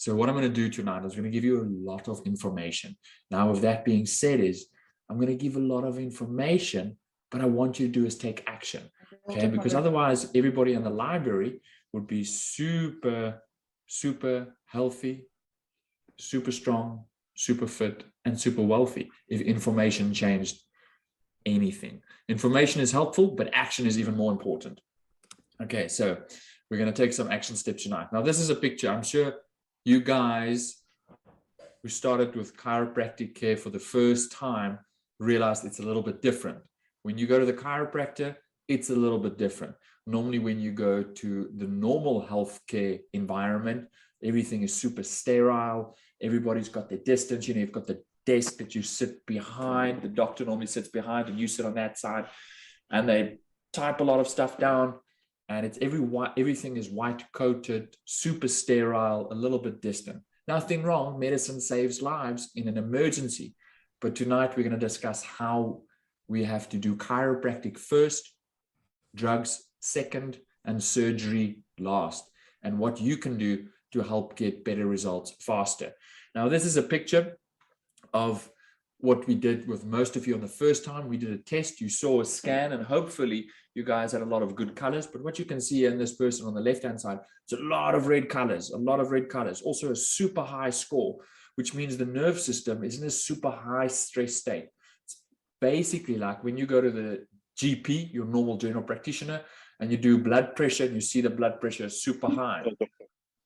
So what I'm going to do tonight is going to give you a lot of information. Now, with that being said, I'm going to give a lot of information, but I want you to do is take action. Okay, because otherwise everybody in the library would be super, super healthy, super strong, super fit, and super wealthy if information changed anything. Information is helpful, but action is even more important. Okay, so we're going to take some action steps tonight. Now, this is a picture. I'm sure you guys who started with chiropractic care for the first time realized it's a little bit different. When you go to the chiropractor, it's a little bit different. Normally, when you go to the normal healthcare environment, everything is super sterile. Everybody's got their distance. You know, you've got the desk that you sit behind. The doctor normally sits behind and you sit on that side, and they type a lot of stuff down, and it's everything is white coated, super sterile, a little bit distant. Nothing wrong. Medicine saves lives in an emergency. But tonight we're going to discuss how we have to do chiropractic first, drugs second, and surgery last, and what you can do to help get better results faster. Now, this is a picture of what we did with most of you on the first time. We did a test, you saw a scan, and hopefully you guys had a lot of good colors. But what you can see in this person on the left-hand side, it's a lot of red colors, also a super high score, which means the nerve system is in a super high stress state. It's basically like when you go to the GP, your normal general practitioner, and you do blood pressure and you see the blood pressure is super high.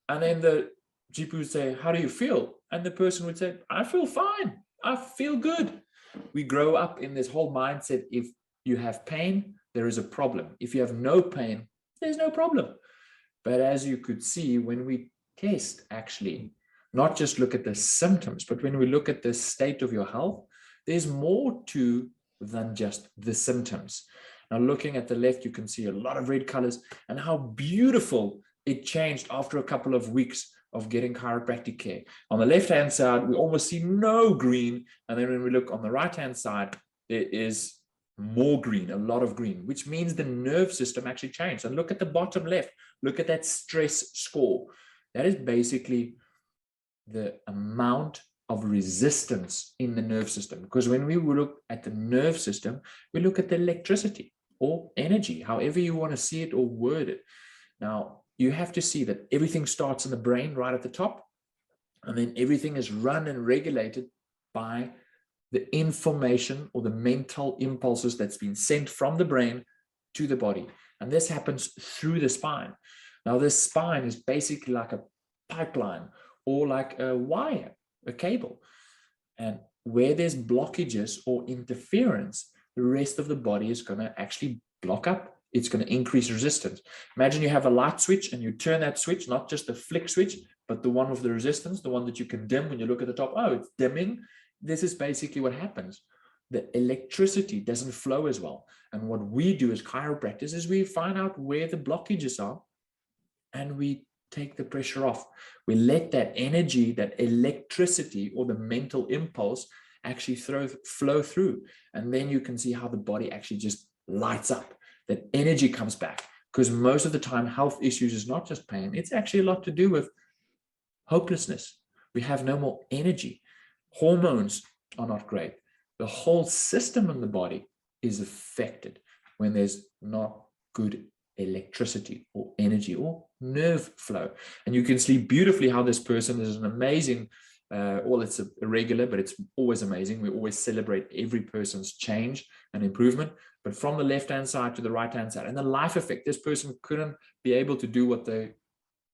And then the GP would say, how do you feel? And the person would say, I feel fine. I feel good. We grow up in this whole mindset. If you have pain, there is a problem. If you have no pain, there's no problem. But as you could see, when we test, actually, not just look at the symptoms, but when we look at the state of your health, there's more to than just the symptoms. Now, looking at the left, you can see a lot of red colors and how beautiful it changed after a couple of weeks of getting chiropractic care. On the left-hand side, we almost see no green. And then when we look on the right-hand side, there is more green, a lot of green, which means the nerve system actually changed. And look at the bottom left, look at that stress score. That is basically the amount of resistance in the nerve system. Because when we look at the nerve system, we look at the electricity or energy, however you want to see it or word it. Now, you have to see that everything starts in the brain right at the top, and then everything is run and regulated by the information or the mental impulses that's been sent from the brain to the body. And this happens through the spine. Now, this spine is basically like a pipeline or like a wire, a cable. And where there's blockages or interference, the rest of the body is going to actually block up. It's going to increase resistance. Imagine you have a light switch and you turn that switch, not just the flick switch, but the one with the resistance, the one that you can dim when you look at the top. Oh, it's dimming. This is basically what happens. The electricity doesn't flow as well. And what we do as chiropractors is we find out where the blockages are and we take the pressure off. We let that energy, that electricity or the mental impulse actually flow through. And then you can see how the body actually just lights up. That energy comes back, because most of the time health issues is not just pain. It's actually a lot to do with hopelessness. We have no more energy. Hormones are not great. The whole system in the body is affected when there's not good electricity or energy or nerve flow. And you can see beautifully how this person is an amazing, well, it's irregular, but it's always amazing. We always celebrate every person's change and improvement. But from the left-hand side to the right-hand side, and the life effect, this person couldn't be able to do what they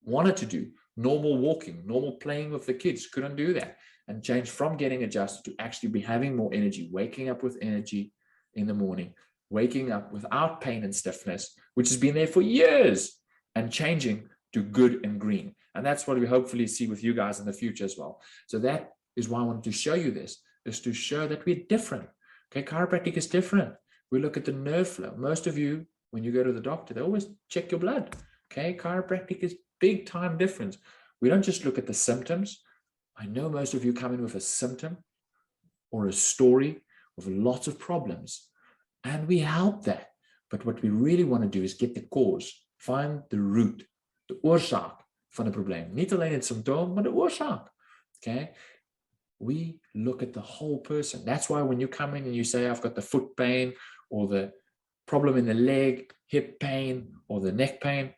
wanted to do. Normal walking, normal playing with the kids, couldn't do that. And change from getting adjusted to actually be having more energy, waking up with energy in the morning, waking up without pain and stiffness, which has been there for years, and changing to good and green. And that's what we hopefully see with you guys in the future as well. So that is why I wanted to show you this, is to show that we're different. Okay, chiropractic is different. We look at the nerve flow. Most of you, when you go to the doctor, they always check your blood. Okay, chiropractic is big time difference. We don't just look at the symptoms. I know most of you come in with a symptom or a story with lots of problems, and we help that. But what we really want to do is get the cause, find the root, the oorzaak, van 'n probleem. Nie alleen het simptoom, maar die oorsaak. Okay? We look at the whole person. That's why when you come in and you say, I've got the foot pain or the problem in the leg, hip pain, or the neck pain,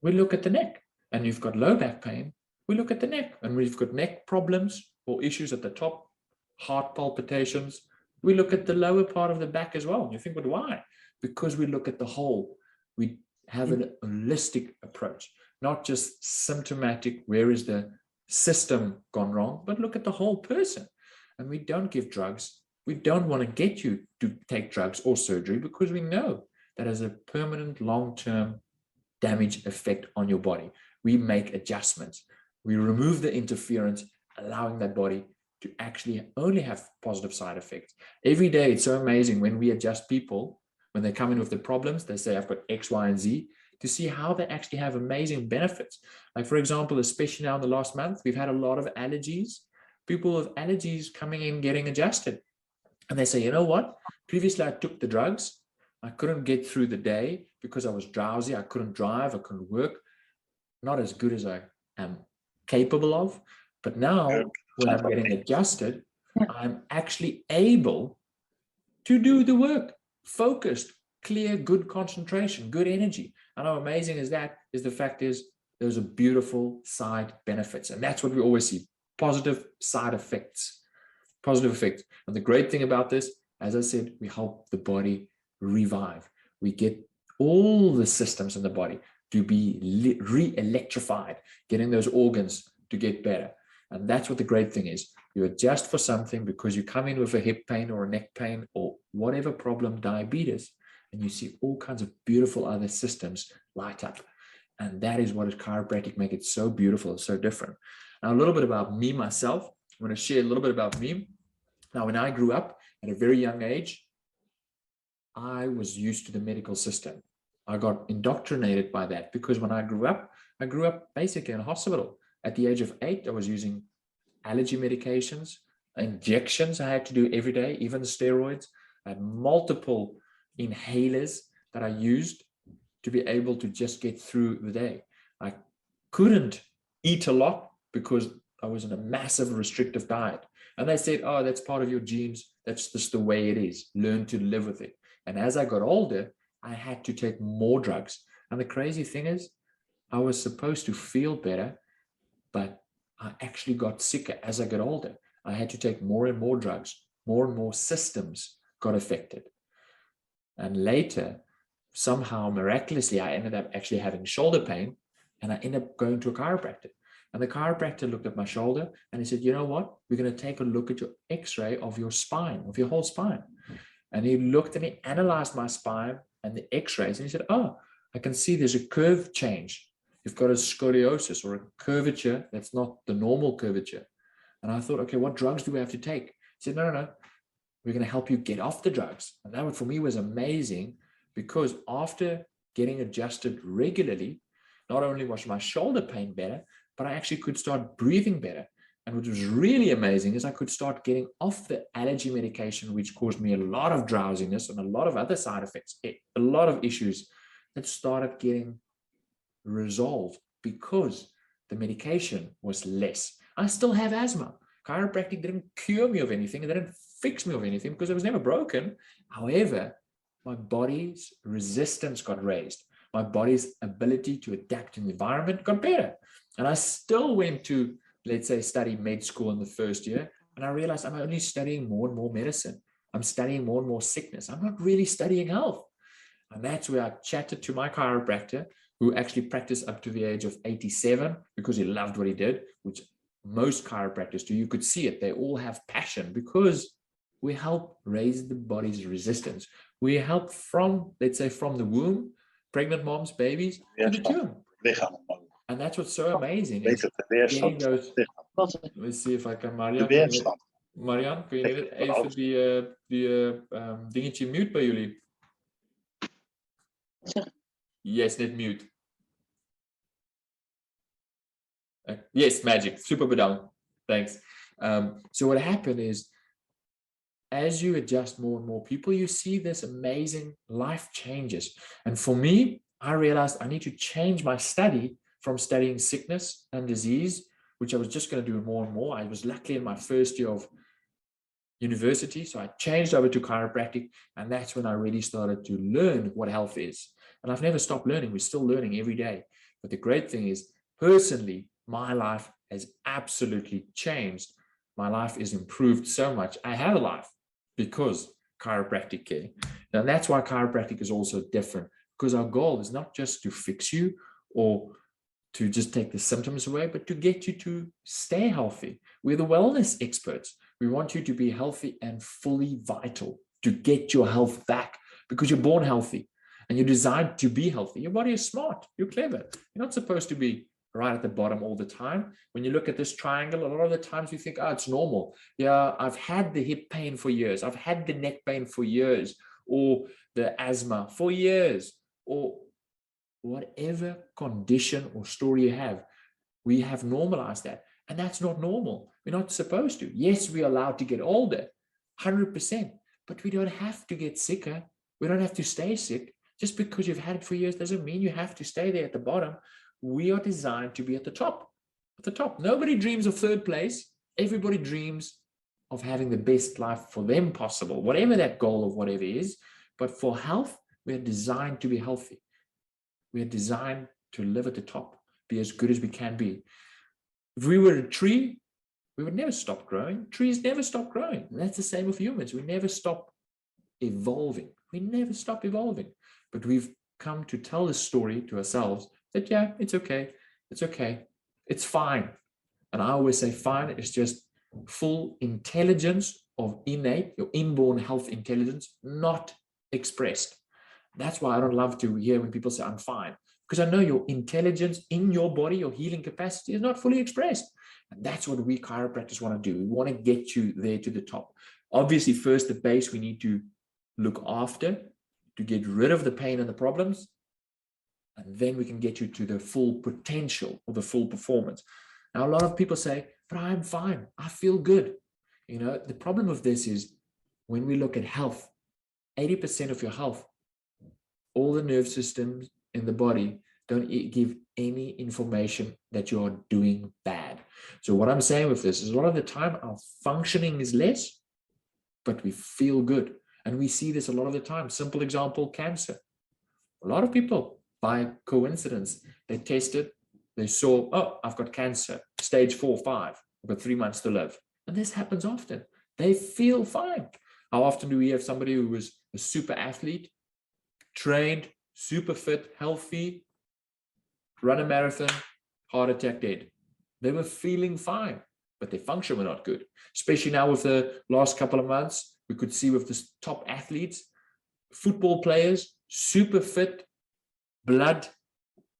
we look at the neck. And you've got low back pain, we look at the neck. And we've got neck problems or issues at the top, heart palpitations, we look at the lower part of the back as well. And you think, but why? Because we look at the whole. We have a holistic approach, not just symptomatic, where is the system gone wrong, but look at the whole person. And we don't give drugs. We don't want to get you to take drugs or surgery because we know that has a permanent long-term damage effect on your body. We make adjustments. We remove the interference, allowing that body to actually only have positive side effects. Every day, it's so amazing when we adjust people, when they come in with the problems, they say, I've got X, Y, and Z, to see how they actually have amazing benefits. Like, for example, especially now in the last month, we've had a lot of allergies, people with allergies coming in, getting adjusted. And they say, you know what? Previously, I took the drugs. I couldn't get through the day because I was drowsy. I couldn't drive. I couldn't work. Not as good as I am capable of. But now, when I'm getting adjusted, I'm actually able to do the work, focused, clear, good concentration, good energy. And how amazing is that? Is the fact is those are beautiful side benefits. And that's what we always see, positive side effects, positive effects. And the great thing about this, as I said, we help the body revive. We get all the systems in the body to be re-electrified, getting those organs to get better. And that's what the great thing is. You adjust for something because you come in with a hip pain or a neck pain or whatever problem, diabetes, and you see all kinds of beautiful other systems light up. And that is what is chiropractic make it so beautiful, so different. Now, a little bit about me, myself. I'm going to share a little bit about me. Now, when I grew up at a very young age, I was used to the medical system. I got indoctrinated by that because when I grew up basically in a hospital. At the age of 8, I was using allergy medications, injections I had to do every day, even steroids. I had multiple inhalers that I used to be able to just get through the day. I couldn't eat a lot because I was in a massive restrictive diet. And they said, oh, that's part of your genes. That's just the way it is. Learn to live with it. And as I got older, I had to take more drugs. And the crazy thing is, I was supposed to feel better, but I actually got sicker as I got older. I had to take more and more drugs. More and more systems got affected. And later, somehow, miraculously, I ended up actually having shoulder pain, and I ended up going to a chiropractor. And the chiropractor looked at my shoulder and he said, you know what? We're going to take a look at your x-ray of your spine, of your whole spine. And he looked and he analyzed my spine and the x-rays. And he said, oh, I can see there's a curve change. You've got a scoliosis or a curvature that's not the normal curvature. And I thought, okay, what drugs do we have to take? He said, no. We're going to help you get off the drugs. And that for me was amazing because after getting adjusted regularly, not only was my shoulder pain better, but I actually could start breathing better. And what was really amazing is I could start getting off the allergy medication, which caused me a lot of drowsiness and a lot of other side effects, a lot of issues that started getting resolved because the medication was less. I still have asthma. Chiropractic didn't cure me of anything. It didn't fix me of anything because it was never broken. However, my body's resistance got raised. My body's ability to adapt in the environment got better. And I still went to, let's say, study med school in the first year. And I realized I'm only studying more and more medicine. I'm studying more and more sickness. I'm not really studying health. And that's where I chatted to my chiropractor, who actually practiced up to the age of 87 because he loved what he did, which most chiropractors do. You could see it. They all have passion because we help raise the body's resistance. We help from, let's say, from the womb, pregnant moms, babies, to the tomb. And that's what's so amazing is getting those. Let's see if I can, Marian, kun je net even die dingetje mute bij jullie? Yes, net mute. Yes, magic. Super bedankt. Thanks. So what happened is, as you adjust more and more people, you see this amazing life changes. And for me, I realized I need to change my study from studying sickness and disease, which I was just going to do more and more. I was luckily in my first year of university, so I changed over to chiropractic, and that's when I really started to learn what health is. And I've never stopped learning. We're still learning every day. But the great thing is, personally, my life has absolutely changed. My life is improved so much. I have a life because chiropractic care. And that's why chiropractic is also different, because our goal is not just to fix you or to just take the symptoms away, but to get you to stay healthy. We're the wellness experts. We want you to be healthy and fully vital, to get your health back, because you're born healthy and you're designed to be healthy. Your body is smart. You're clever. You're not supposed to be right at the bottom all the time. When you look at this triangle, a lot of the times you think, oh, it's normal. Yeah, I've had the hip pain for years. I've had the neck pain for years, or the asthma for years, or whatever condition or story you have. We have normalized that. And that's not normal. We're not supposed to. Yes, we're allowed to get older, 100%, but we don't have to get sicker. We don't have to stay sick. Just because you've had it for years doesn't mean you have to stay there at the bottom. We are designed to be at the top. At the top. Nobody dreams of third place. Everybody dreams of having the best life for them possible, whatever that goal of whatever is. But for health, we're designed to be healthy. We're designed to live at the top, be as good as we can be. If we were a tree, we would never stop growing. Trees never stop growing. And that's the same with humans. We never stop evolving. We never stop evolving. But we've come to tell this story to ourselves that, yeah, it's okay. It's okay. It's fine. And I always say fine is just full intelligence of innate, your inborn health intelligence, not expressed. That's why I don't love to hear when people say I'm fine, because I know your intelligence in your body, your healing capacity is not fully expressed. And that's what we chiropractors want to do. We want to get you there to the top. Obviously, first, the base we need to look after to get rid of the pain and the problems. And then we can get you to the full potential or the full performance. Now, a lot of people say, but I'm fine. I feel good. You know, the problem of this is when we look at health, 80% of your health, all the nerve systems in the body don't give any information that you are doing bad. So what I'm saying with this is a lot of the time our functioning is less, but we feel good. And we see this a lot of the time. Simple example, cancer. A lot of people, by coincidence, they tested, they saw, oh, I've got cancer, stage 4, 5, I've got 3 months to live. And this happens often. They feel fine. How often do we have somebody who was a super athlete, trained, super fit, healthy, run a marathon, heart attack, dead? They were feeling fine, but their function were not good. Especially now with the last couple of months, we could see with the top athletes, football players, super fit, blood,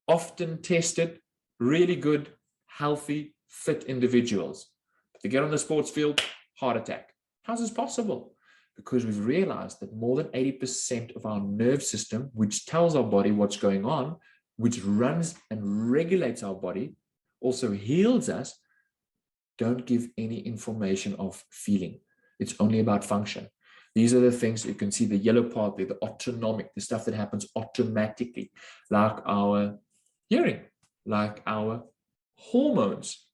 often tested, really good, healthy, fit individuals. But they get on the sports field, heart attack. How's this possible? Because we've realized that more than 80% of our nerve system, which tells our body what's going on, which runs and regulates our body, also heals us, don't give any information of feeling. It's only about function. These are the things you can see, the yellow part there, the autonomic, the stuff that happens automatically, like our hearing, like our hormones.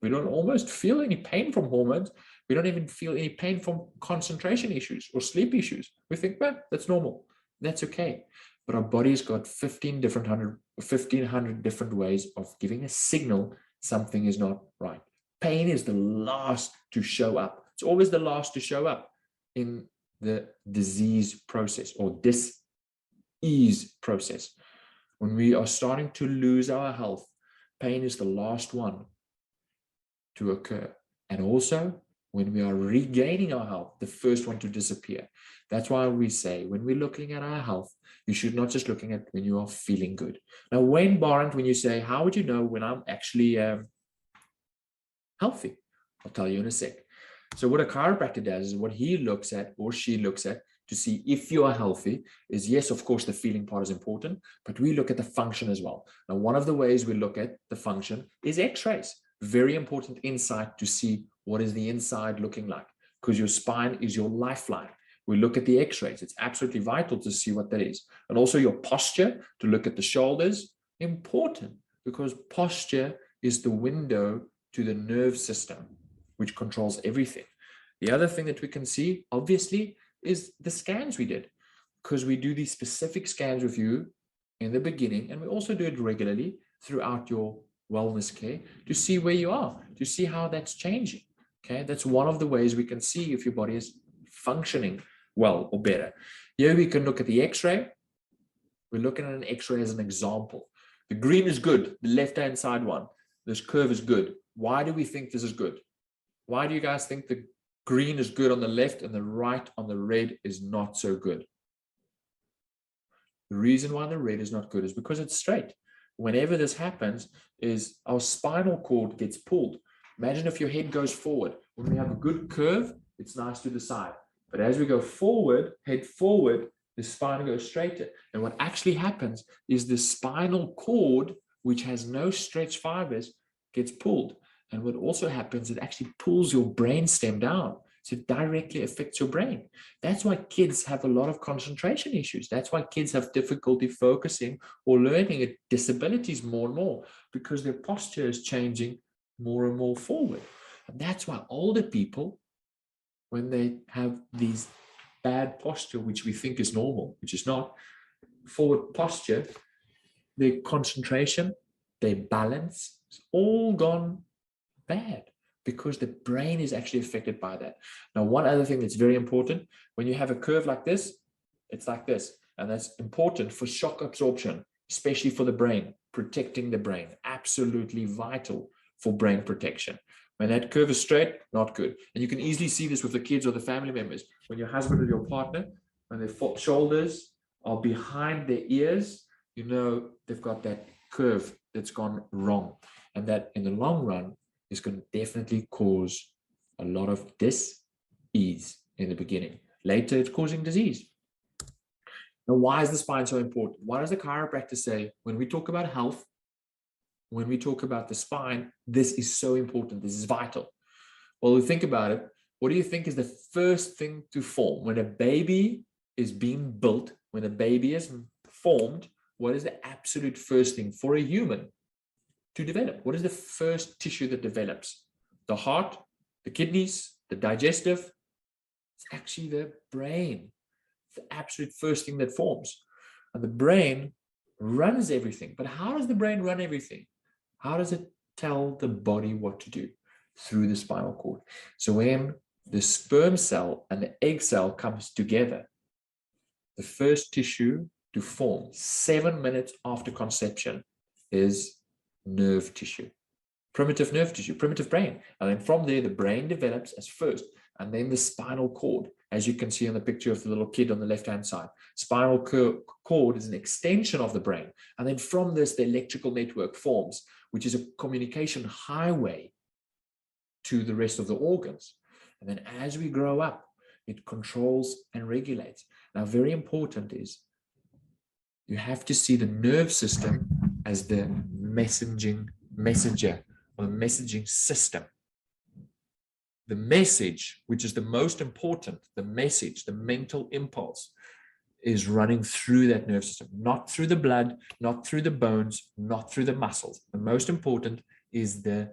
We don't almost feel any pain from hormones. We don't even feel any pain from concentration issues or sleep issues. We think, well, that's normal. That's okay. But our body's got 1,500 different ways of giving a signal something is not right. Pain is the last to show up. It's always the last to show up in the disease process or dis-ease process. When we are starting to lose our health, pain is the last one to occur. And also, when we are regaining our health, the first one to disappear. That's why we say when we're looking at our health, you should not just looking at when you are feeling good. Now, Wayne Barrett, when you say, how would you know when I'm actually healthy? I'll tell you in a sec. So what a chiropractor does is what he looks at or she looks at to see if you are healthy is, yes, of course, the feeling part is important, but we look at the function as well. Now, one of the ways we look at the function is x-rays. Very important insight to see what is the inside looking like, because your spine is your lifeline. We look at the x-rays. It's absolutely vital to see what that is. And also your posture, to look at the shoulders, important. Because posture is the window to the nerve system, which controls everything. The other thing that we can see, obviously, is the scans we did, because we do these specific scans with you in the beginning, and we also do it regularly throughout your wellness care to see where you are, to see how that's changing. Okay, that's one of the ways we can see if your body is functioning well or better. Here we can look at the x-ray. We're looking at an x-ray as an example. The green is good, the left-hand side one. This curve is good. Why do we think this is good? Why do you guys think the green is good on the left and the right on the red is not so good? The reason why the red is not good is because it's straight. Whenever this happens, is our spinal cord gets pulled. Imagine if your head goes forward. When we have a good curve, it's nice to the side. But as we go forward, head forward, the spine goes straighter. And what actually happens is the spinal cord, which has no stretch fibers, gets pulled. And what also happens, it actually pulls your brain stem down. So it directly affects your brain. That's why kids have a lot of concentration issues. That's why kids have difficulty focusing or learning disabilities more and more, because their posture is changing more and more forward. And that's why older people, when they have these bad posture, which we think is normal, which is not, forward posture, their concentration, their balance, is all gone bad, because the brain is actually affected by that. Now, one other thing that's very important, when you have a curve like this, it's like this, and that's important for shock absorption, especially for the brain, protecting the brain, absolutely vital for brain protection. When that curve is straight, not good. And you can easily see this with the kids or the family members. When your husband or your partner, when their shoulders are behind their ears, you know they've got that curve that's gone wrong. And that in the long run is going to definitely cause a lot of dis-ease in the beginning. Later, it's causing disease. Now, why is the spine so important? Why does the chiropractor say, when we talk about health, when we talk about the spine, this is so important, this is vital? Well, think about it. What do you think is the first thing to form? When a baby is being built, when a baby is formed, what is the absolute first thing for a human to develop? What is the first tissue that develops? The heart, the kidneys, the digestive? It's actually the brain. It's the absolute first thing that forms. And the brain runs everything. But how does the brain run everything? How does it tell the body what to do? Through the spinal cord. So when the sperm cell and the egg cell comes together, the first tissue to form 7 minutes after conception is nerve tissue, primitive nerve tissue, primitive brain. And then from there, the brain develops as first, and then the spinal cord, as you can see in the picture of the little kid on the left-hand side. Spinal cord is an extension of the brain. And then from this, the electrical network forms, which is a communication highway to the rest of the organs. And then as we grow up, it controls and regulates. Now, very important is you have to see the nerve system as the messenger or the messaging system. The message, which is the most important, the message, the mental impulse, is running through that nerve system, not through the blood, not through the bones, not through the muscles. The most important is the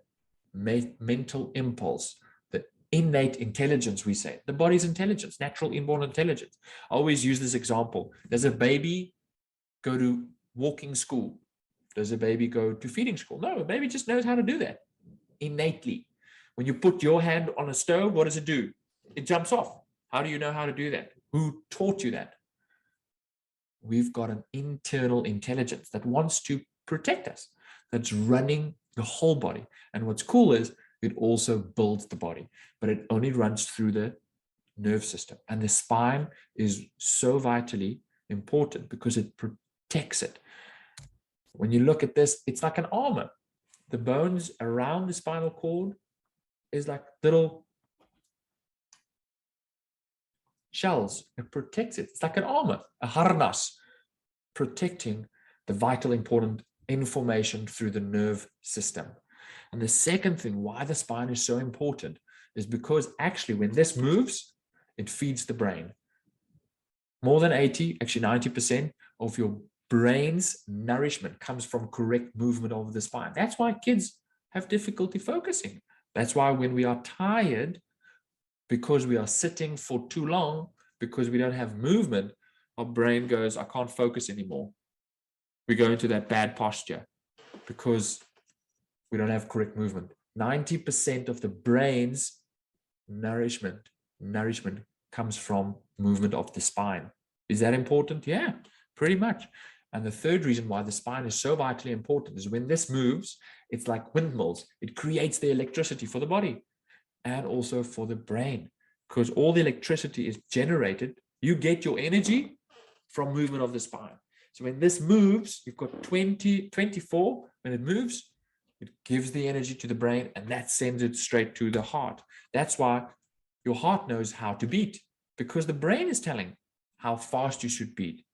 mental impulse, the innate intelligence, we say. The body's intelligence, natural inborn intelligence. I always use this example. Does a baby go to walking school? Does a baby go to feeding school? No, a baby just knows how to do that innately. When you put your hand on a stove, what does it do? It jumps off. How do you know how to do that? Who taught you that? We've got an internal intelligence that wants to protect us, that's running the whole body. And what's cool is it also builds the body, but it only runs through the nerve system. And the spine is so vitally important because it protects it. When you look at this, it's like an armor. The bones around the spinal cord is like little shells. It protects it. It's like an armor, a harness, protecting the vital important information through the nerve system. And the second thing why the spine is so important is because actually when this moves, it feeds the brain. More than 80, actually 90% of your brain's nourishment comes from correct movement of the spine. That's why kids have difficulty focusing. That's why when we are tired, because we are sitting for too long, because we don't have movement, our brain goes, I can't focus anymore. We go into that bad posture because we don't have correct movement. 90% of the brain's nourishment comes from movement of the spine. Is that important? Yeah, pretty much. And the third reason why the spine is so vitally important is when this moves, it's like windmills. It creates the electricity for the body and also for the brain, because all the electricity is generated. You get your energy from movement of the spine. So when this moves, you've got 24. When it moves, it gives the energy to the brain, and that sends it straight to the heart. That's why your heart knows how to beat, because the brain is telling how fast you should beat.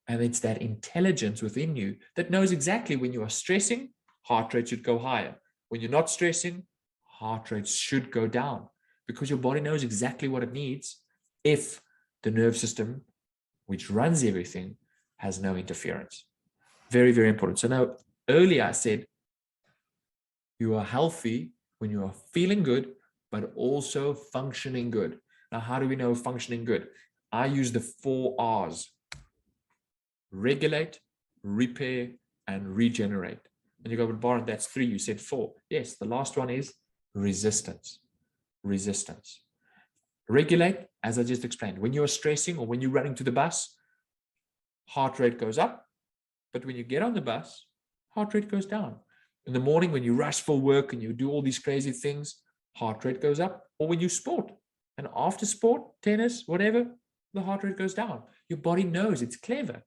And it's that intelligence within you that knows exactly when you are stressing, heart rate should go higher. When you're not stressing, heart rate should go down, because your body knows exactly what it needs if the nerve system, which runs everything, has no interference. Very, very important. So now, earlier I said, you are healthy when you are feeling good, but also functioning good. Now, how do we know functioning good? I use the 4 R's: regulate, repair, and regenerate. And you go, but Byron, that's 3. You said 4. Yes, the last one is resistance. Resistance. Regulate, as I just explained. When you're stressing or when you're running to the bus, heart rate goes up. But when you get on the bus, heart rate goes down. In the morning, when you rush for work and you do all these crazy things, heart rate goes up. Or when you sport, and after sport, tennis, whatever, the heart rate goes down. Your body knows, it's clever.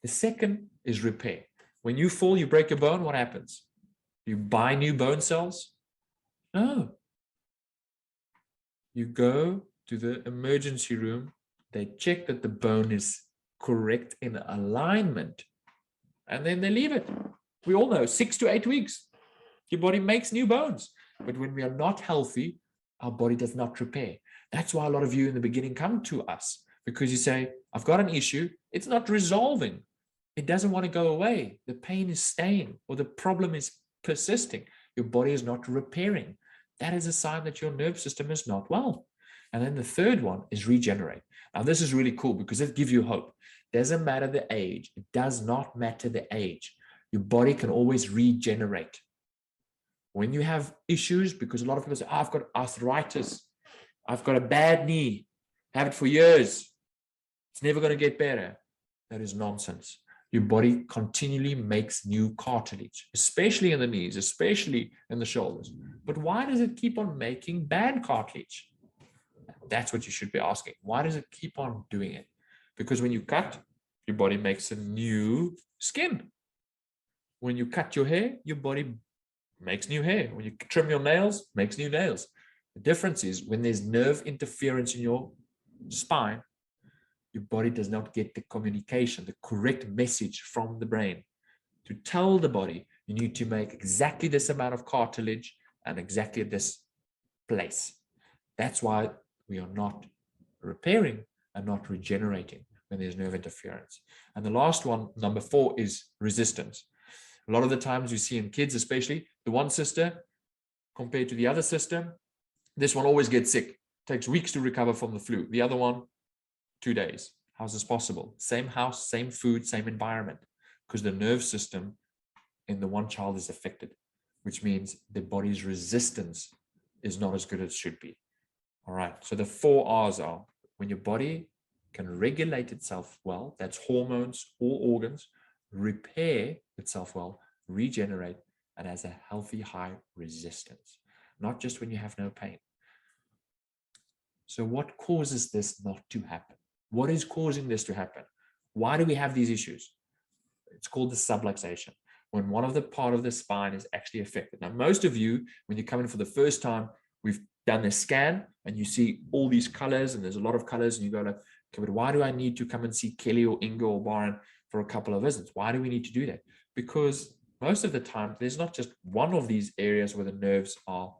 The second is repair. When you fall, you break your bone, what happens? You buy new bone cells? No. You go to the emergency room, they check that the bone is correct in alignment, and then they leave it. We all know 6 to 8 weeks, your body makes new bones. But when we are not healthy, our body does not repair. That's why a lot of you in the beginning come to us, because you say, I've got an issue. It's not resolving. It doesn't want to go away. The pain is staying, or the problem is persisting. Your body is not repairing. That is a sign that your nerve system is not well. And then the third one is regenerate. Now, this is really cool because it gives you hope. Doesn't matter the age. It does not matter the age. Your body can always regenerate. When you have issues, because a lot of people say, oh, I've got arthritis, I've got a bad knee, have it for years, it's never going to get better. That is nonsense. Your body continually makes new cartilage, especially in the knees, especially in the shoulders. But why does it keep on making bad cartilage? That's what you should be asking. Why does it keep on doing it? Because when you cut, your body makes a new skin. When you cut your hair, your body makes new hair. When you trim your nails, makes new nails. The difference is when there's nerve interference in your spine, your body does not get the communication, the correct message from the brain to tell the body, you need to make exactly this amount of cartilage and exactly this place. That's why we are not repairing and not regenerating when there's nerve interference. And the last one, number 4, is resistance. A lot of the times you see in kids, especially the one sister compared to the other sister, this one always gets sick, takes weeks to recover from the flu. The other one, 2 days. How's this possible? Same house, same food, same environment, because the nerve system in the one child is affected, which means the body's resistance is not as good as it should be. All right. So the 4 R's are when your body can regulate itself well, that's hormones, all organs, repair itself well, regenerate, and has a healthy high resistance, not just when you have no pain. So what causes this not to happen? What is causing this to happen? Why do we have these issues? It's called the subluxation, when one of the part of the spine is actually affected. Now, most of you, when you come in for the first time, we've done a scan and you see all these colors and there's a lot of colors and you go like, okay, but why do I need to come and see Kelly or Inga or Byron for a couple of visits? Why do we need to do that? Because most of the time, there's not just one of these areas where the nerves are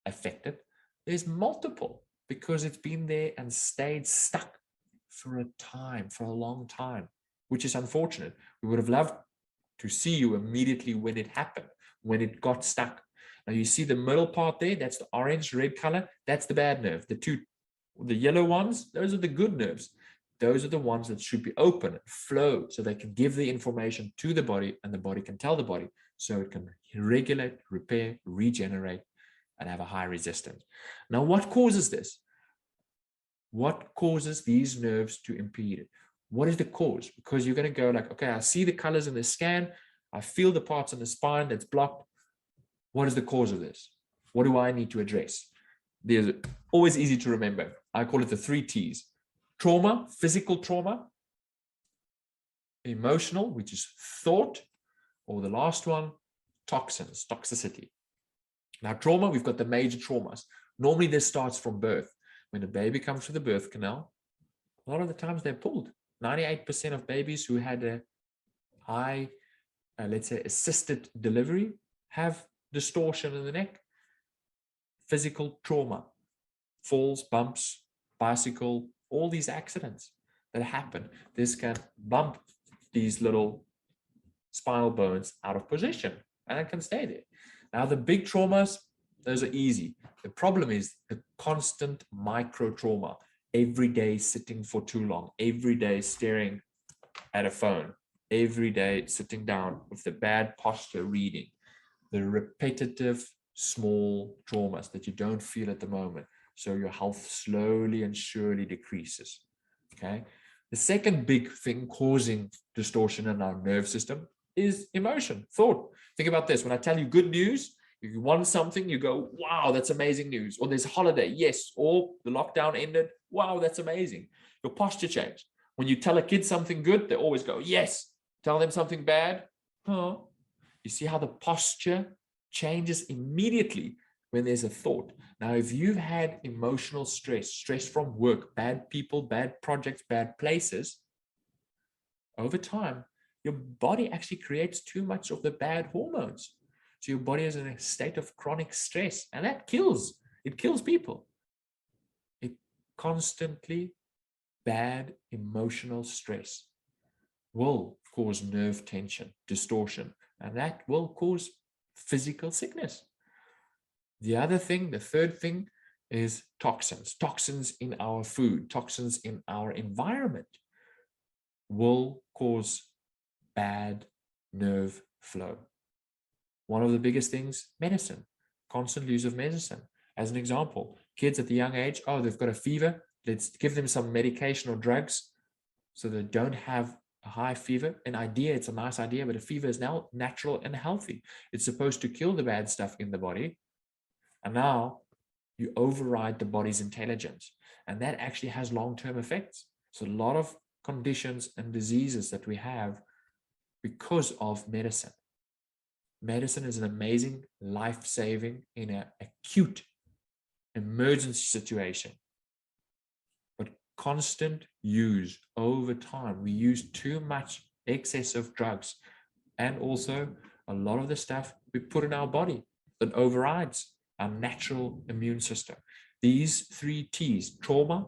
affected. There's multiple, because it's been there and stayed stuck for a time, for a long time. which is unfortunate. We would have loved to see you immediately when it happened, when it got stuck. Now you see the middle part there, that's the orange, red color, that's the bad nerve. The yellow ones, those are the good nerves. Those are the ones that should be open, flow, so they can give the information to the body, and the body can tell the body, so it can regulate, repair, regenerate, and have a high resistance. Now, what causes this? What causes these nerves to impede it? What is the cause? Because you're going to go like, okay, I see the colors in the scan. I feel the parts in the spine that's blocked. What is the cause of this? What do I need to address? There's always easy to remember. I call it the 3 T's. Trauma, physical trauma, emotional, which is thought, or the last one, toxins, toxicity. Now, trauma, we've got the major traumas. Normally, this starts from birth. When a baby comes through the birth canal, a lot of the times they're pulled. 98% of babies who had a high, let's say, assisted delivery have distortion in the neck. Physical trauma, falls, bumps, bicycle, all these accidents that happen. This can bump these little spinal bones out of position, and it can stay there. Now, the big traumas, those are easy. The problem is the constant micro trauma, every day sitting for too long, every day staring at a phone, every day sitting down with the bad posture reading, the repetitive small traumas that you don't feel at the moment. So your health slowly and surely decreases. Okay. The second big thing causing distortion in our nerve system is emotion, thought. Think about this. When I tell you good news, if you want something, you go, wow, that's amazing news. Or there's a holiday, yes. Or the lockdown ended, wow, that's amazing. Your posture changed. When you tell a kid something good, they always go, yes. Tell them something bad, huh? You see how the posture changes immediately when there's a thought. Now, if you've had emotional stress from work, bad people, bad projects, bad places, over time, your body actually creates too much of the bad hormones. So your body is in a state of chronic stress, and that kills. It kills people. It constantly bad emotional stress will cause nerve tension, distortion, and that will cause physical sickness. The other thing, the third thing, is toxins. Toxins in our food, toxins in our environment will cause bad nerve flow. One of the biggest things, medicine, constant use of medicine. As an example, kids at the young age, oh, they've got a fever, let's give them some medication or drugs so they don't have a high fever. An idea, it's a nice idea, but a fever is now natural and healthy. It's supposed to kill the bad stuff in the body. And now you override the body's intelligence. And that actually has long-term effects. So a lot of conditions and diseases that we have because of medicine. Medicine is an amazing life-saving in an acute emergency situation. But constant use over time, we use too much excess of drugs, and also a lot of the stuff we put in our body that overrides our natural immune system. These 3 T's, trauma,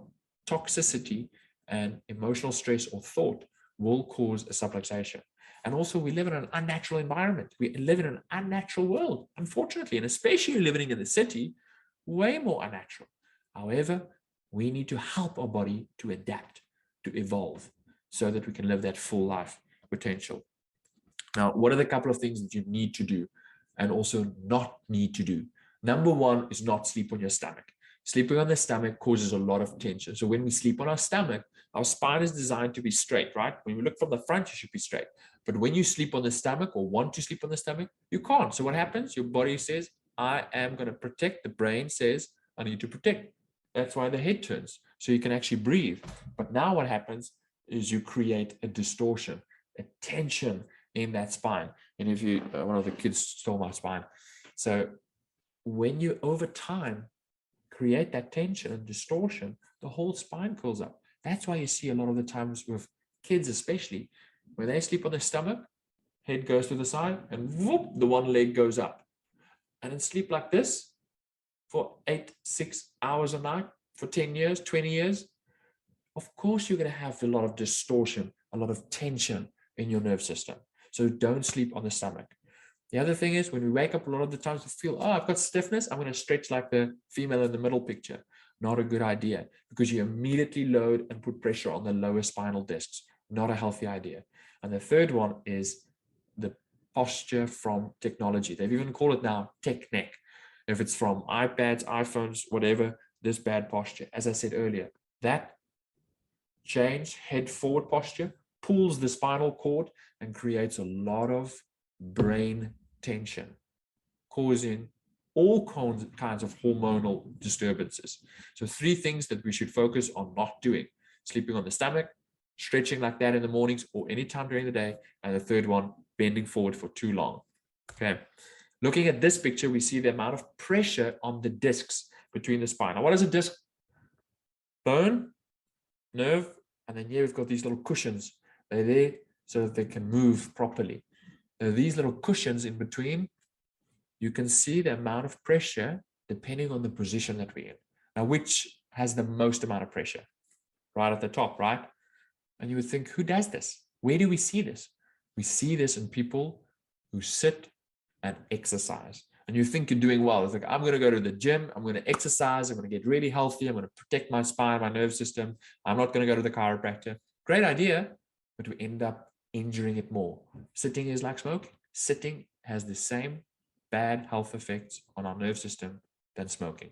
toxicity, and emotional stress or thought, will cause a subluxation. And also, we live in an unnatural environment. We live in an unnatural world, unfortunately, and especially living in the city, way more unnatural. However, we need to help our body to adapt, to evolve, so that we can live that full life potential. Now, what are the couple of things that you need to do and also not need to do? Number 1 is not sleep on your stomach. Sleeping on the stomach causes a lot of tension. So when we sleep on our stomach, our spine is designed to be straight, right? When we look from the front, you should be straight. But when you sleep on the stomach or want to sleep on the stomach, you can't. So what happens? Your body says, I am going to protect. The brain says, I need to protect. That's why the head turns. So you can actually breathe. But now what happens is you create a distortion, a tension in that spine. And if you, one of the kids stole my spine. So when you over time create that tension and distortion, the whole spine curls up. That's why you see a lot of the times with kids, especially when they sleep on their stomach, head goes to the side and whoop, the one leg goes up. And then sleep like this for 8-6 hours a night for 10 years, 20 years. Of course, you're going to have a lot of distortion a lot of tension in your nerve system. So don't sleep on the stomach. The other thing is when we wake up, a lot of the times we feel, oh, I've got stiffness. I'm going to stretch like the female in the middle picture. Not a good idea, because you immediately load and put pressure on the lower spinal discs. Not a healthy idea. And the third one is the posture from technology. They've even called it now tech neck. If it's from iPads, iPhones, whatever, this bad posture. As I said earlier, that change, head forward posture, pulls the spinal cord and creates a lot of brain tension, causing all kinds of hormonal disturbances. So 3 things that we should focus on not doing: sleeping on the stomach, stretching like that in the mornings or anytime during the day, and the third one, bending forward for too long. Okay. Looking at this picture, we see the amount of pressure on the discs between the spine. Now, what is a disc? Bone, nerve, and then here we've got these little cushions. They're there so that they can move properly. These little cushions in between, you can see the amount of pressure depending on the position that we're in. Now, which has the most amount of pressure? Right at the top, right? And you would think, who does this? Where do we see this? We see this in people who sit and exercise. And you think you're doing well. It's like, I'm going to go to the gym. I'm going to exercise. I'm going to get really healthy. I'm going to protect my spine, my nerve system. I'm not going to go to the chiropractor. Great idea, but we end up injuring it more. Sitting is like smoking. Sitting has the same bad health effects on our nerve system than smoking.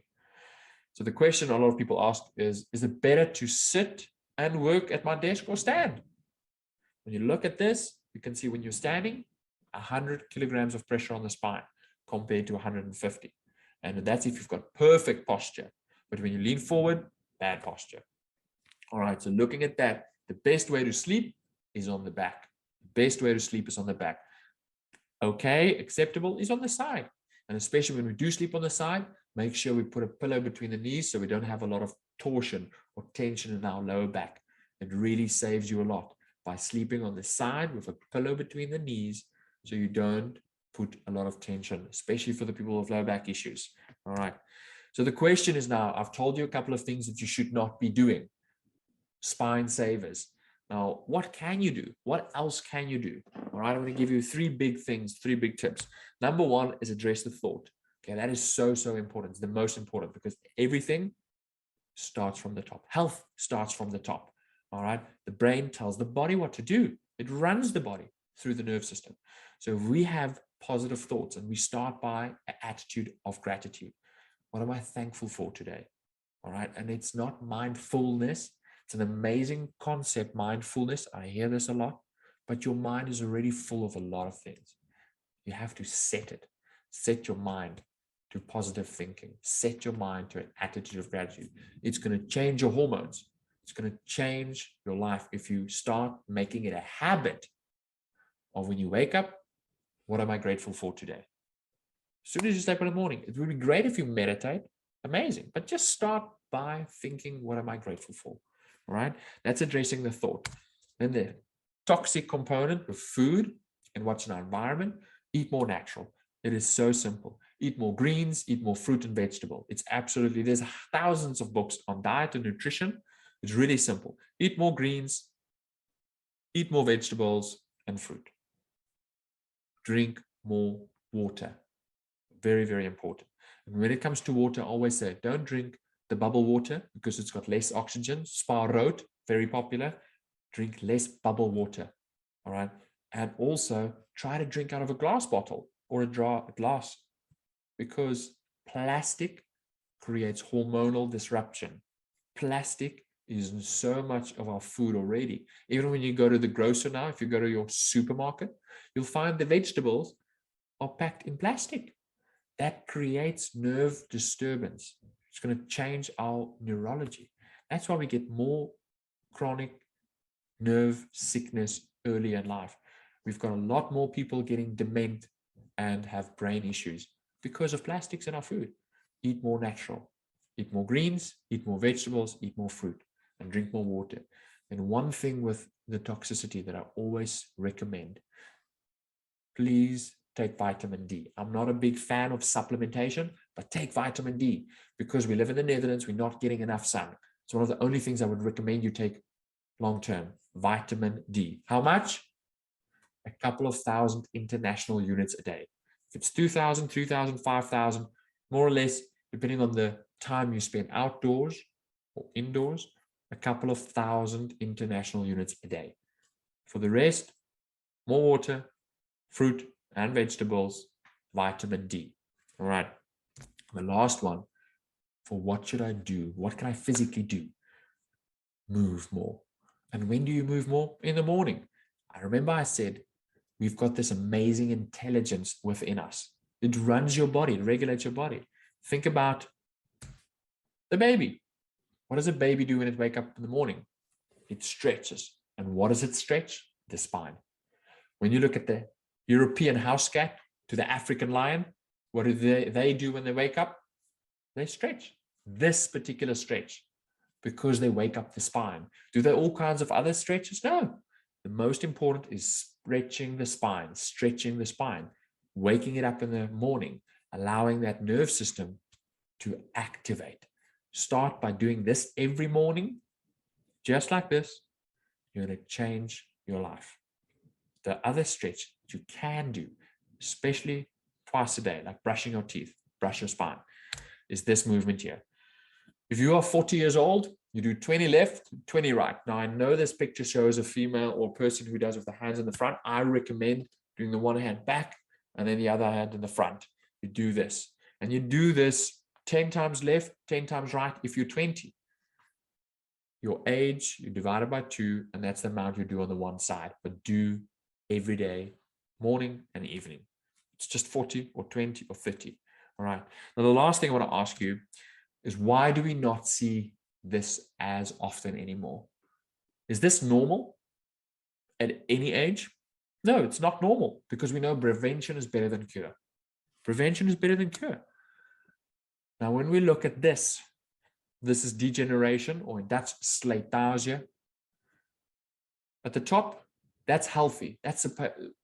So the question a lot of people ask is it better to sit and work at my desk or stand? When you look at this, you can see when you're standing, 100 kilograms of pressure on the spine compared to 150. And that's if you've got perfect posture. But when you lean forward, bad posture. All right, so looking at that, the best way to sleep is on the back. The best way to sleep is on the back. Okay, acceptable is on the side. And especially when we do sleep on the side, make sure we put a pillow between the knees so we don't have a lot of torsion or tension in our lower back. It really saves you a lot by sleeping on the side with a pillow between the knees so you don't put a lot of tension, especially for the people with low back issues. All right. So the question is now, I've told you a couple of things that you should not be doing. Spine savers. Now, what can you do? What else can you do? All right, I'm going to give you 3 big things, 3 big tips. Number 1 is address the thought. Okay, that is so important. It's the most important because everything starts from the top. Health starts from the top. All right, the brain tells the body what to do. It runs the body through the nerve system. So if we have positive thoughts and we start by an attitude of gratitude. What am I thankful for today? All right, and it's not mindfulness. It's an amazing concept, mindfulness. I hear this a lot, but your mind is already full of a lot of things. You have to set it. Set your mind to positive thinking. Set your mind to an attitude of gratitude. It's going to change your hormones. It's going to change your life if you start making it a habit of when you wake up, what am I grateful for today? As soon as you step up in the morning, it would be great if you meditate. Amazing. But just start by thinking, what am I grateful for? All right. That's addressing the thought. Then the toxic component with food and what's in our environment, eat more natural. It is so simple. Eat more greens, eat more fruit and vegetable. It's absolutely, there's thousands of books on diet and nutrition. It's really simple. Eat more greens, eat more vegetables and fruit. Drink more water. Very, very important. And when it comes to water, I always say, don't drink the bubble water because it's got less oxygen. Spa Rood, very popular. Drink less bubble water. All right. And also try to drink out of a glass bottle or a glass, because plastic creates hormonal disruption. Plastic is in so much of our food already. Even when you go to the grocer now, if you go to your supermarket, you'll find the vegetables are packed in plastic. That creates nerve disturbance. It's going to change our neurology. That's why we get more chronic nerve sickness early in life. We've got a lot more people getting dement and have brain issues because of plastics in our food. Eat more natural. Eat more greens, eat more vegetables, eat more fruit, and drink more water. And one thing with the toxicity that I always recommend, please take vitamin D. I'm not a big fan of supplementation, but take vitamin D because we live in the Netherlands. We're not getting enough sun. It's one of the only things I would recommend you take long term. vitamin D. How much? A couple of thousand international units a day. If it's 2,000, 3,000, 5,000, more or less, depending on the time you spend outdoors or indoors, a couple of thousand international units a day. For the rest, more water, fruit and vegetables, vitamin D. All right. The last one, for what should I do? What can I physically do? Move more. And when do you move more? In the morning. I remember I said, we've got this amazing intelligence within us. It runs your body, it regulates your body. Think about the baby. What does a baby do when it wakes up in the morning? It stretches. And what does it stretch? The spine. When you look at the European house cat to the African lion, what do they do when they wake up? They stretch. This particular stretch, because they wake up the spine. Do they all kinds of other stretches? No. The most important is stretching the spine, waking it up in the morning, allowing that nerve system to activate. Start by doing this every morning, just like this. You're going to change your life. The other stretch that you can do, especially twice a day, like brushing your teeth, brush your spine, is this movement here. If you are 40 years old, you do 20 left, 20 right. Now, I know this picture shows a female or person who does with the hands in the front. I recommend doing the one hand back and then the other hand in the front. You do this. And you do this 10 times left, 10 times right if you're 20. Your age, you divide it by 2, and that's the amount you do on the one side. But do every day, morning and evening. It's just 40 or 20 or 30. All right. Now, the last thing I want to ask you is, why do we not see this as often anymore? Is this normal at any age? No, it's not normal, because we know prevention is better than cure. Prevention is better than cure. Now, when we look at this is degeneration, or in Dutch, slijtage. At the top, that's healthy. That's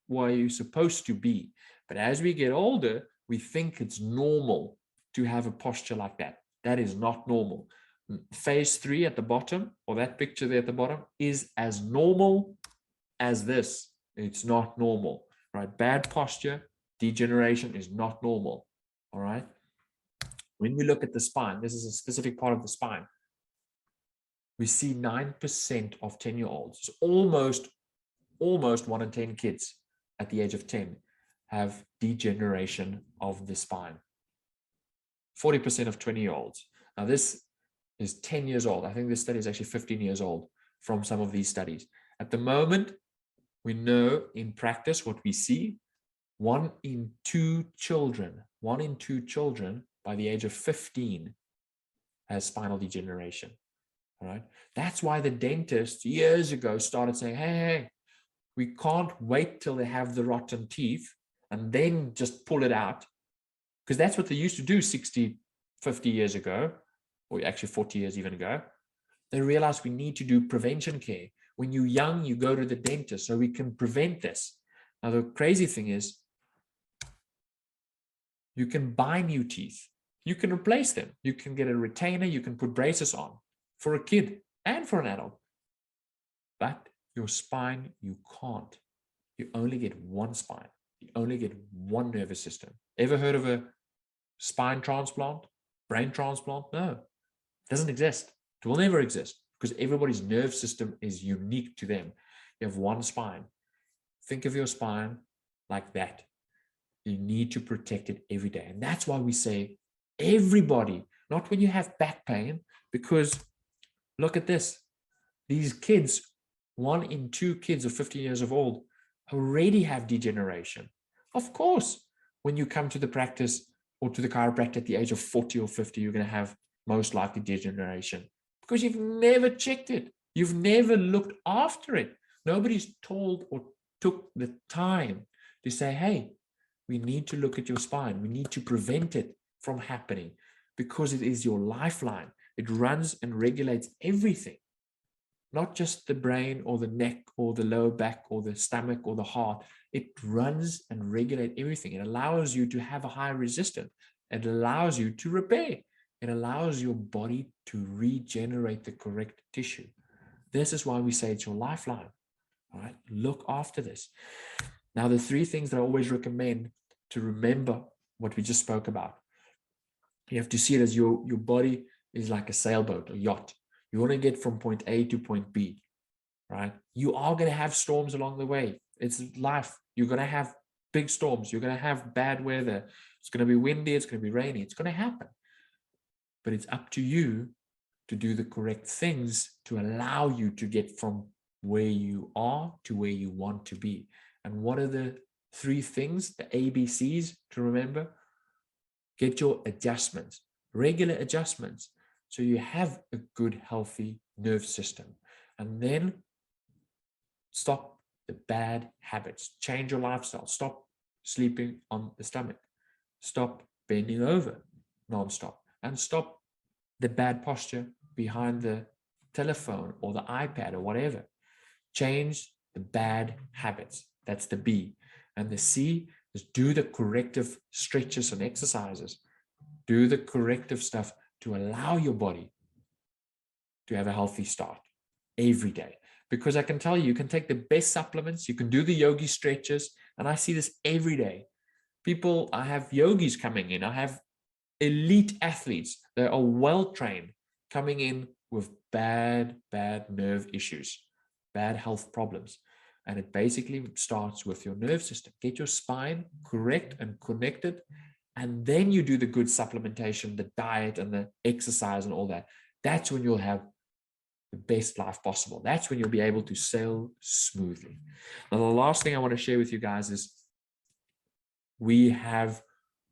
where you're supposed to be. But as we get older, we think it's normal to have a posture like that. That is not normal. Phase 3 at the bottom, or that picture there at the bottom, is as normal as this. It's not normal, right? Bad posture, degeneration is not normal, all right? When we look at the spine, this is a specific part of the spine. We see 9% of 10-year-olds, so almost 1 in 10 kids at the age of 10 have degeneration of the spine. 40% of 20-year-olds. Now, this is 10 years old. I think this study is actually 15 years old from some of these studies. At the moment, we know in practice what we see: 1 in 2 children by the age of 15 has spinal degeneration. All right. That's why the dentist years ago started saying, hey, we can't wait till they have the rotten teeth and then just pull it out. Because that's what they used to do 60, 50 years ago, or actually 40 years even ago. They realized we need to do prevention care. When you're young, you go to the dentist so we can prevent this. Now, the crazy thing is, you can buy new teeth. You can replace them. You can get a retainer. You can put braces on for a kid and for an adult. But your spine, you can't. You only get one spine. You only get one nervous system. Ever heard of a spine transplant? Brain transplant? No, it doesn't exist. It will never exist, because everybody's nerve system is unique to them. You have one spine. Think of your spine like that. You need to protect it every day. And that's why we say everybody, not when you have back pain, because look at this. These kids, 1 in 2 kids of 15 years of old already have degeneration. Of course, when you come to the practice or to the chiropractor at the age of 40 or 50, you're going to have most likely degeneration, because you've never checked it. You've never looked after it. Nobody's told or took the time to say, hey, we need to look at your spine. We need to prevent it from happening, because it is your lifeline. It runs and regulates everything, not just the brain or the neck or the lower back or the stomach or the heart. It runs and regulates everything. It allows you to have a higher resistance. It allows you to repair. It allows your body to regenerate the correct tissue. This is why we say it's your lifeline. All right, look after this. Now, the 3 things that I always recommend to remember what we just spoke about. You have to see it as your body is like a sailboat, a yacht. You want to get from point A to point B, right? You are going to have storms along the way. It's life. You're going to have big storms. You're going to have bad weather. It's going to be windy. It's going to be rainy. It's going to happen. But it's up to you to do the correct things to allow you to get from where you are to where you want to be. And what are the 3 things, the ABCs to remember? Get your adjustments, regular adjustments, so you have a good, healthy nerve system. And then stop the bad habits. Change your lifestyle. Stop sleeping on the stomach. Stop bending over nonstop. And stop the bad posture behind the telephone or the iPad or whatever. Change the bad habits. That's the B. And the C is do the corrective stretches and exercises. Do the corrective stuff to allow your body to have a healthy start every day. Because I can tell you, you can take the best supplements, you can do the yogi stretches, and I see this every day. People, I have yogis coming in, I have elite athletes that are well-trained coming in with bad nerve issues, bad health problems. And it basically starts with your nerve system. Get your spine correct and connected, and then you do the good supplementation, the diet and the exercise and all that. That's when you'll have the best life possible. That's when you'll be able to sail smoothly. Now, the last thing I want to share with you guys is we have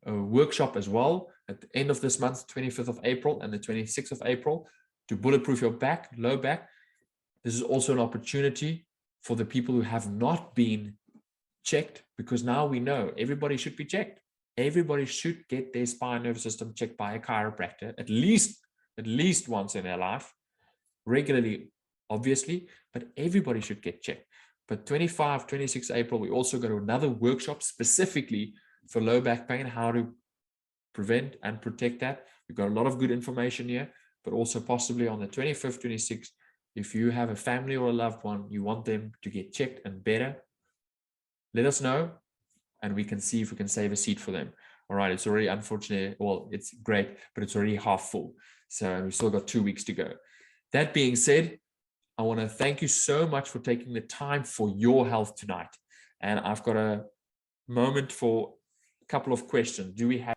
a workshop as well at the end of this month, 25th of April and the 26th of April, to bulletproof your back, low back. This is also an opportunity for the people who have not been checked, because now we know everybody should be checked. Everybody should get their spine nervous system checked by a chiropractor at least once in their life, regularly, obviously, but everybody should get checked. But 25, 26 April, we also go to another workshop specifically for low back pain, how to prevent and protect that. We've got a lot of good information here, but also possibly on the 25th, 26th, if you have a family or a loved one, you want them to get checked and better, let us know, and we can see if we can save a seat for them. All right, it's already, unfortunately, well, it's great, but it's already half full. So we've still got 2 weeks to go. That being said, I want to thank you so much for taking the time for your health tonight. And I've got a moment for a couple of questions. Do we have